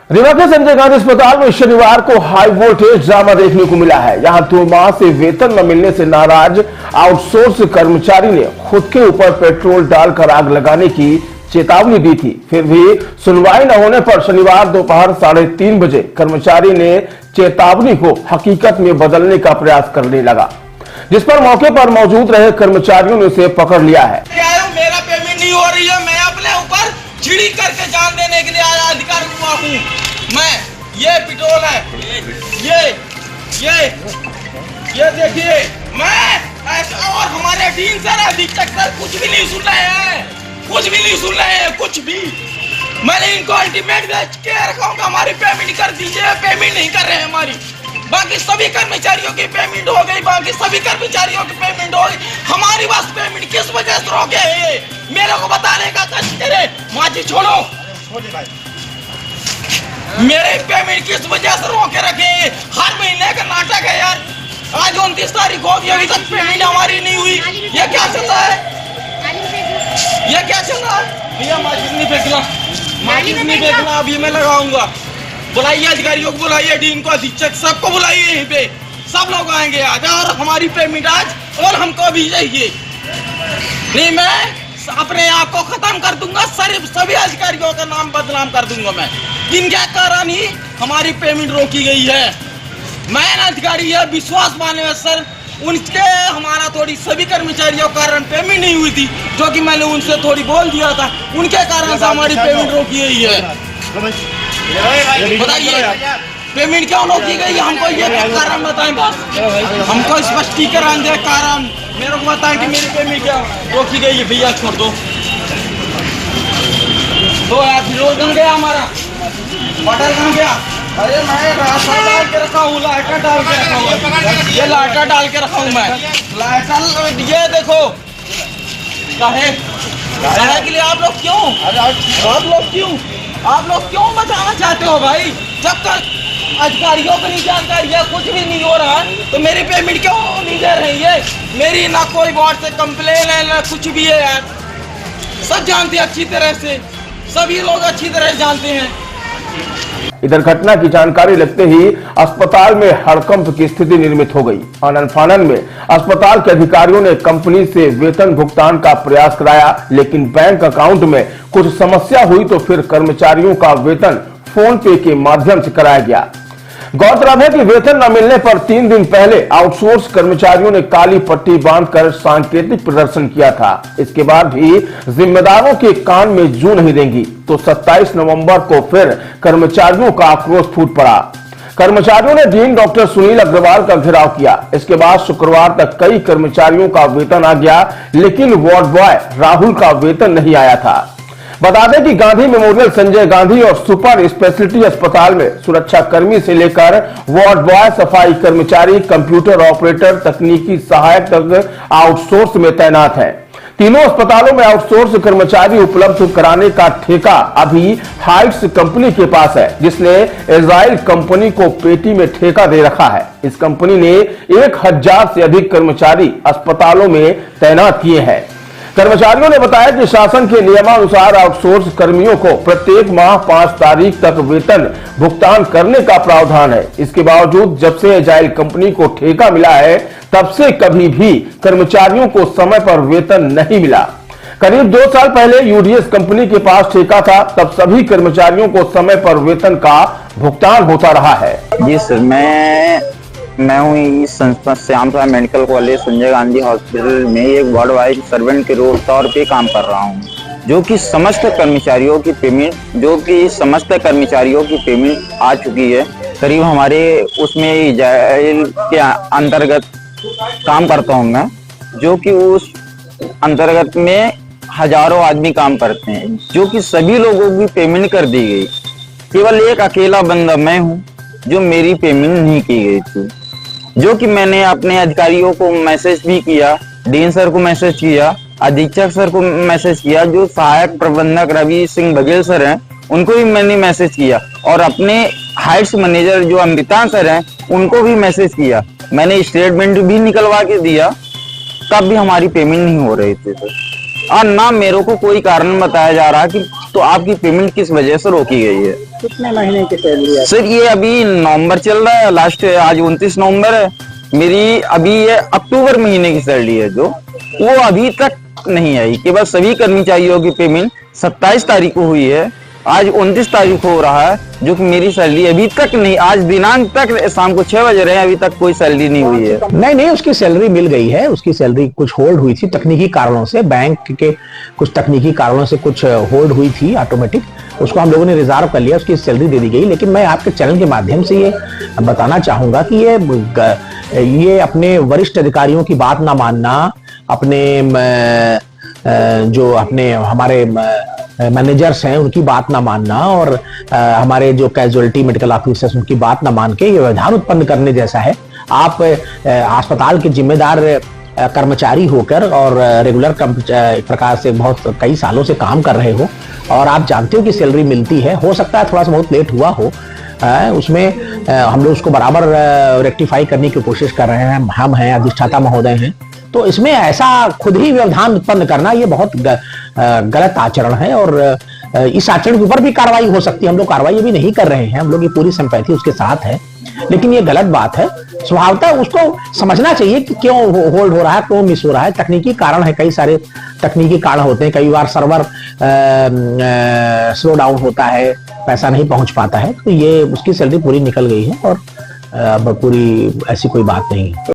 रीवा के संजय गांधी अस्पताल में शनिवार को हाई वोल्टेज ड्रामा देखने को मिला है। यहां 2 माह से वेतन न मिलने से नाराज आउटसोर्स कर्मचारी ने खुद के ऊपर पेट्रोल डालकर आग लगाने की चेतावनी दी थी। फिर भी सुनवाई न होने पर शनिवार दोपहर 3:30 बजे कर्मचारी ने चेतावनी को हकीकत में बदलने का प्रयास करने लगा, जिस पर मौके पर मौजूद रहे कर्मचारियों ने उसे पकड़ लिया है। मेरा पेमेंट नहीं हो रही है, मैं अपने ऊपर छिड़ी करके जान देने के लिए आया अधिकार हुआ हूँ मैं। ये पेट्रोल है, ये देखिए, मैं ऐसा, और हमारे डीन सर अधीक्षक सर कुछ भी नहीं सुन रहे हैं, कुछ भी। मैंने इनको अल्टीमेट भेज के रखा हूँ, हमारी पेमेंट कर दीजिए। पेमेंट नहीं कर रहे हैं हमारी। बाकी सभी कर्मचारियों की पेमेंट हो गई, हमारी बस पेमेंट किस वजह से रोके है, मेरे को बताने का कष्ट करे। माची छोड़ो, मेरे पेमेंट किस वजह से रोके रखे? हर महीने का नाटक है यार। आज 29 तारीख हो गई, अभी तक पेमेंट हमारी नहीं हुई। ये क्या चल रहा है? भैया माचिस नहीं फेंकना, अभी मैं लगाऊंगा। बुलाइए अधिकारियों को, बुलाइए डीन को, अधीक्षक सबको बुलाइए, यहीं पे सब लोग आएंगे आज, और हमारी पेमेंट आज और हमको भी चाहिए। नहीं, मैं अपने आप को खत्म कर दूंगा, सभी अधिकारियों का नाम बदनाम कर दूंगा मैं, जिनके कारण ही हमारी पेमेंट रोकी गई है। मैन अधिकारी है, विश्वास माने सर, उनके हमारा थोड़ी सभी कर्मचारियों के कारण पेमेंट नहीं हुई थी, जो कि मैंने उनसे थोड़ी बोल दिया था, उनके कारण से हमारी पेमेंट रोकी गई है। बताइए पेमेंट क्यों रोकी गई, हमको ये कारण बताएं बस, हमको स्पष्टीकरण दे कारण, मेरे को बताएं कि मेरी पेमेंट क्या रोकी गई है। भैया छोड़ दो, तो यार फिरोज कहाँ गया, हमारा बटल कहाँ गया? अरे मैं रास्ता डाल के रखा हूँ, लाइटर डाल के रखा हूँ, ये लाइटर डाल के रखा हूँ मैं, लाइटर। ये देखो काहे के लिए आप लोग क्यों, आप लोग क्यों बचाना चाहते हो भाई? जब तक अधिकारियों को नहीं जानकारी है, कुछ भी नहीं हो रहा है, तो मेरी पेमेंट क्यों नहीं दे रही है? मेरी ना कोई वार्ड से कंप्लेन है ना कुछ भी है यार, सब जानते हैं अच्छी तरह से, सभी लोग अच्छी तरह जानते हैं। इधर घटना की जानकारी लगते ही अस्पताल में हड़कंप की स्थिति निर्मित हो गई। आनन फानन में अस्पताल के अधिकारियों ने कंपनी से वेतन भुगतान का प्रयास कराया, लेकिन बैंक अकाउंट में कुछ समस्या हुई तो फिर कर्मचारियों का वेतन फोन पे के माध्यम से कराया गया। गौरतलब है कि वेतन न मिलने पर 3 दिन पहले आउटसोर्स कर्मचारियों ने काली पट्टी बांधकर सांकेतिक प्रदर्शन किया था। इसके बाद भी जिम्मेदारों के कान में जू नहीं देंगी, तो 27 नवंबर को फिर कर्मचारियों का आक्रोश फूट पड़ा। कर्मचारियों ने डीन डॉक्टर सुनील अग्रवाल का घेराव किया। इसके बाद शुक्रवार तक कई कर्मचारियों का वेतन आ गया, लेकिन वार्ड बॉय राहुल का वेतन नहीं आया था। बता दें कि गांधी मेमोरियल, संजय गांधी और सुपर स्पेशलिटी अस्पताल में सुरक्षा कर्मी से लेकर वार्ड बॉय, सफाई कर्मचारी, कंप्यूटर ऑपरेटर, तकनीकी सहायक तक आउटसोर्स में तैनात है। तीनों अस्पतालों में आउटसोर्स कर्मचारी उपलब्ध कराने का ठेका अभी हाइट्स कंपनी के पास है, जिसने इजराइल कंपनी को पेटी में ठेका दे रखा है। इस कंपनी ने 1000 से अधिक कर्मचारी अस्पतालों में तैनात किए हैं। कर्मचारियों ने बताया कि शासन के नियमानुसार आउटसोर्स कर्मियों को प्रत्येक माह 5 तारीख तक वेतन भुगतान करने का प्रावधान है। इसके बावजूद जब से एजाइल कंपनी को ठेका मिला है, तब से कभी भी कर्मचारियों को समय पर वेतन नहीं मिला। करीब 2 साल पहले यूडीएस कंपनी के पास ठेका था, तब सभी कर्मचारियों को समय पर वेतन का भुगतान होता रहा है। जी सर, मैं हूँ इस संस्था श्याम साहब medical college Sanjay Gandhi hospital में एक वार्ड वाइज सर्वेंट के तौर पे काम कर रहा हूँ, जो कि समस्त कर्मचारियों की पेमेंट आ चुकी है। करीब हमारे उसमें इजराइल के अंतर्गत काम करता हूँ मैं, जो कि उस अंतर्गत में हजारों आदमी काम करते हैं, जो कि सभी लोगों की पेमेंट कर दी गई। केवल एक अकेला बंदा मैं हूँ जो मेरी पेमेंट नहीं की गई थी, जो कि मैंने अपने अधिकारियों को मैसेज भी किया, डीन सर को मैसेज किया, अधीक्षक सर को मैसेज किया, जो सहायक प्रबंधक रवि सिंह बघेल सर हैं उनको भी मैंने मैसेज किया, और अपने हाइट्स मैनेजर जो अमृता सर हैं उनको भी मैसेज किया। मैंने स्टेटमेंट भी निकलवा के दिया, तब भी हमारी पेमेंट नहीं हो रही थी सर। और ना मेरे को कोई कारण बताया जा रहा कि तो आपकी पेमेंट किस वजह से रोकी गई है? कितने महीने की सैलरी है? सर ये अभी नवंबर चल रहा है, लास्ट आज 29 नवंबर है। मेरी अभी ये अक्टूबर महीने की सैलरी है जो वो अभी तक नहीं आई। केवल सभी कर्मचारियों की पेमेंट 27 तारीख को हुई है, आज 29 तारीख हो रहा है, जो कि मेरी सैलरी अभी तक नहीं, आज दिनांक तक शाम को 6 बज रहे हैं, अभी तक कोई सैलरी नहीं हुई है। नहीं, उसकी सैलरी मिल गई है। उसकी सैलरी कुछ होल्ड हुई थी तकनीकी कारणों से, बैंक के कुछ तकनीकी कारणों से कुछ होल्ड हुई थी ऑटोमेटिक, उसको हम लोगों ने रिजर्व कर लिया, उसकी सैलरी दे दी गई। लेकिन मैं आपके चैनल के माध्यम से ये बताना चाहूंगा कि ये अपने वरिष्ठ अधिकारियों की बात ना मानना, अपने जो अपने हमारे मैनेजर्स हैं उनकी बात ना मानना, और हमारे जो कैजुअलिटी मेडिकल ऑफिसर्स उनकी बात ना मान के ये व्यवधान उत्पन्न करने जैसा है। आप अस्पताल के जिम्मेदार कर्मचारी होकर और रेगुलर एक प्रकार से बहुत कई सालों से काम कर रहे हो, और आप जानते हो कि सैलरी मिलती है, हो सकता है थोड़ा सा बहुत लेट हुआ हो, उसमें हम लोग उसको बराबर रेक्टिफाई करने की कोशिश कर रहे हैं। हम हैं, अधिष्ठाता महोदय हैं, तो इसमें ऐसा खुद ही व्यवधान उत्पन्न करना ये बहुत गलत आचरण है, और इस आचरण के ऊपर भी कार्रवाई हो सकती है। हम लोग कार्रवाई भी नहीं कर रहे हैं, हम लोग की पूरी सिंपैथी उसके साथ है, लेकिन ये गलत बात है। स्वभावतः उसको समझना चाहिए कि क्यों होल्ड हो रहा है, क्यों मिस हो रहा है। तकनीकी कारण है, कई सारे तकनीकी कारण होते हैं, कई बार सर्वर स्लो डाउन होता है, पैसा नहीं पहुंच पाता है, तो ये उसकी सैलरी पूरी निकल गई है, और पूरी ऐसी कोई बात नहीं है।